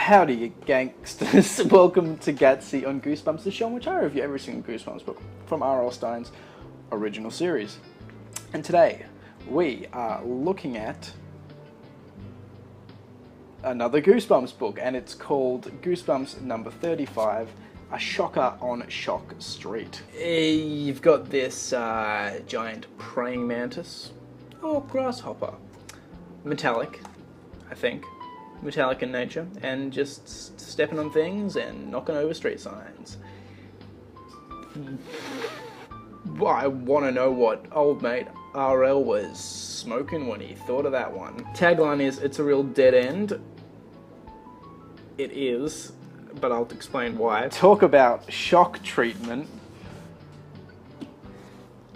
Howdy, you gangsters. Welcome to Gattsy on Goosebumps, the show in which I review every single Goosebumps book from R.L. Stine's original series. And today, we are looking at another Goosebumps book, and it's called Goosebumps number 35, A Shocker on Shock Street. You've got this giant praying mantis, or grasshopper, metallic, I think. Metallic in nature, and just stepping on things and knocking over street signs. I want to know what old mate RL was smoking when he thought of that one. Tagline is, it's a real dead end. It is, but I'll explain why. Talk about shock treatment.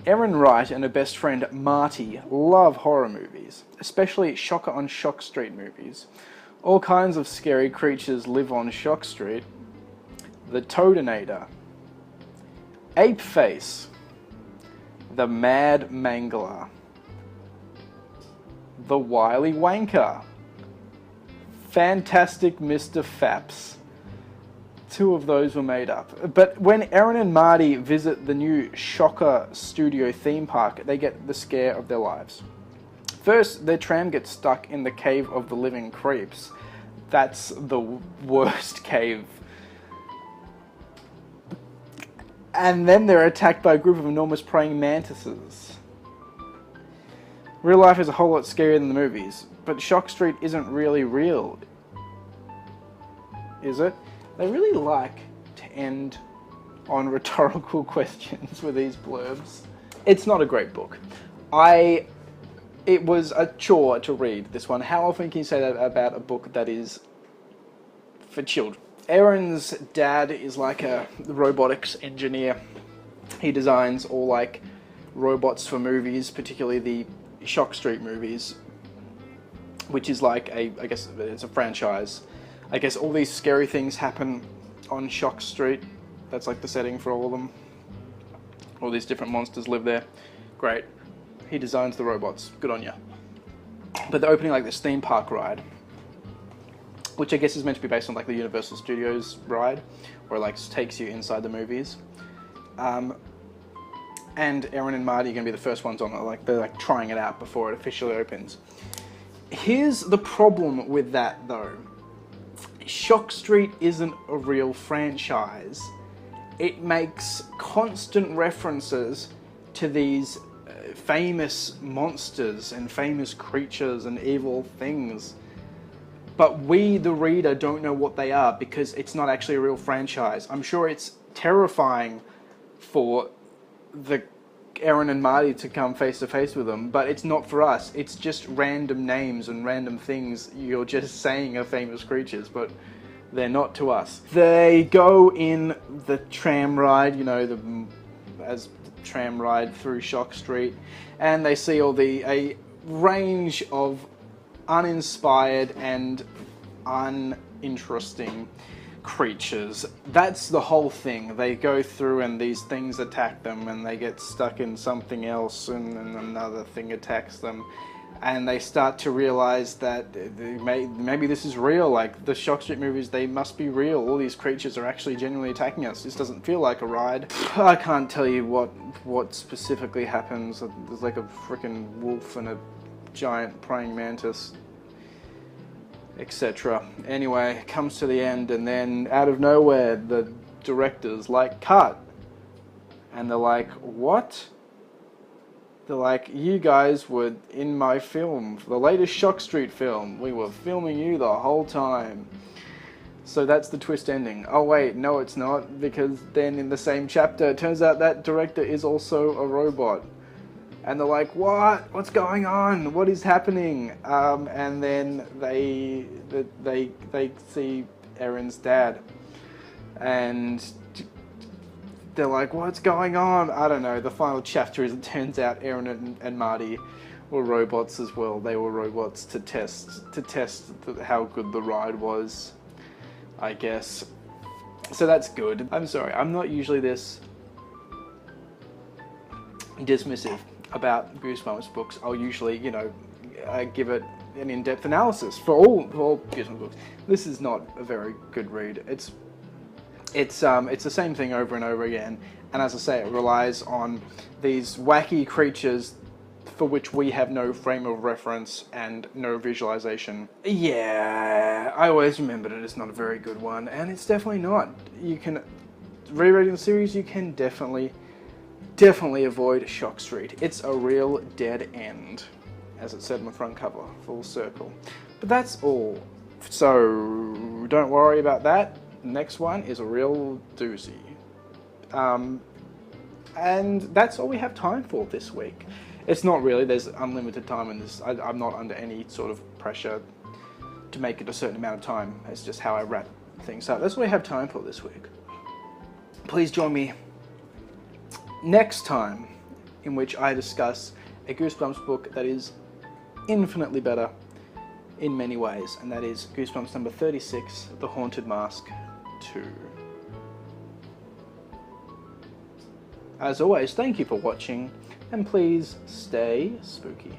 Erin Wright and her best friend Marty love horror movies, especially Shocker on Shock Street movies. All kinds of scary creatures live on Shock Street. The Toadinator, Ape Face, the Mad Mangler, the Wily Wanker, Fantastic Mr. Faps. Two of those were made up. But when Erin and Marty visit the new Shocker Studio theme park, they get the scare of their lives. First, their tram gets stuck in the Cave of the Living Creeps. That's the worst cave. And then they're attacked by a group of enormous praying mantises. Real life is a whole lot scarier than the movies, but Shock Street isn't really real, is it? They really like to end on rhetorical questions with these blurbs. It's not a great book. It was a chore to read this one. How often can you say that about a book that is for children? Erin's dad is like a robotics engineer. He designs all like robots for movies, particularly the Shock Street movies, which is like I guess it's a franchise. I guess all these scary things happen on Shock Street. That's like the setting for all of them. All these different monsters live there. Great. He designs the robots. Good on ya. But they're opening like this theme park ride, which I guess is meant to be based on like the Universal Studios ride, where it like takes you inside the movies. And Erin and Marty are going to be the first ones on it. Like they're like trying it out before it officially opens. Here's the problem with that though. Shock Street isn't a real franchise. It makes constant references to these famous monsters and famous creatures and evil things, but we, the reader, don't know what they are because it's not actually a real franchise. I'm sure it's terrifying for the Erin and Marty to come face to face with them, but it's not for us. It's just random names and random things you're just saying are famous creatures, but they're not to us. They go in the tram ride, you know, as tram ride through Shock Street, and they see a range of uninspired and uninteresting creatures. That's the whole thing. They go through and these things attack them and they get stuck in something else and then another thing attacks them. And they start to realize that maybe this is real, like the Shock Street movies, they must be real. All these creatures are actually genuinely attacking us. This doesn't feel like a ride. I can't tell you what specifically happens. There's like a freaking wolf and a giant praying mantis, etc. Anyway, it comes to the end, and then out of nowhere, the directors like cut. And they're like, what? They're like, you guys were in my film, the latest Shock Street film. We were filming you the whole time. So that's the twist ending. Oh wait, no it's not, because then in the same chapter, it turns out that director is also a robot. And they're like, what? What's going on? What is happening? And then they see Erin's dad. And they're like, what's going on? I don't know. The final chapter is, it turns out Erin and Marty were robots as well. They were robots to test how good the ride was, I guess. So that's good. I'm sorry, I'm not usually this dismissive about Goosebumps books. I'll usually, you know, give it an in-depth analysis for all Goosebumps books. This is not a very good read. It's the same thing over and over again, and as I say, it relies on these wacky creatures for which we have no frame of reference and no visualization. Yeah, I always remembered it. It's not a very good one, and it's definitely not. You can, rereading the series, you can definitely avoid Shock Street. It's a real dead end, as it said on the front cover, full circle. But that's all. So don't worry about that. The next one is a real doozy. And that's all we have time for this week. It's not really, there's unlimited time in this. I'm not under any sort of pressure to make it a certain amount of time. It's just how I wrap things up. That's what we have time for this week. Please join me next time, in which I discuss a Goosebumps book that is infinitely better in many ways, and that is Goosebumps number 36, The Haunted Mask 2. As always, thank you for watching, and please stay spooky.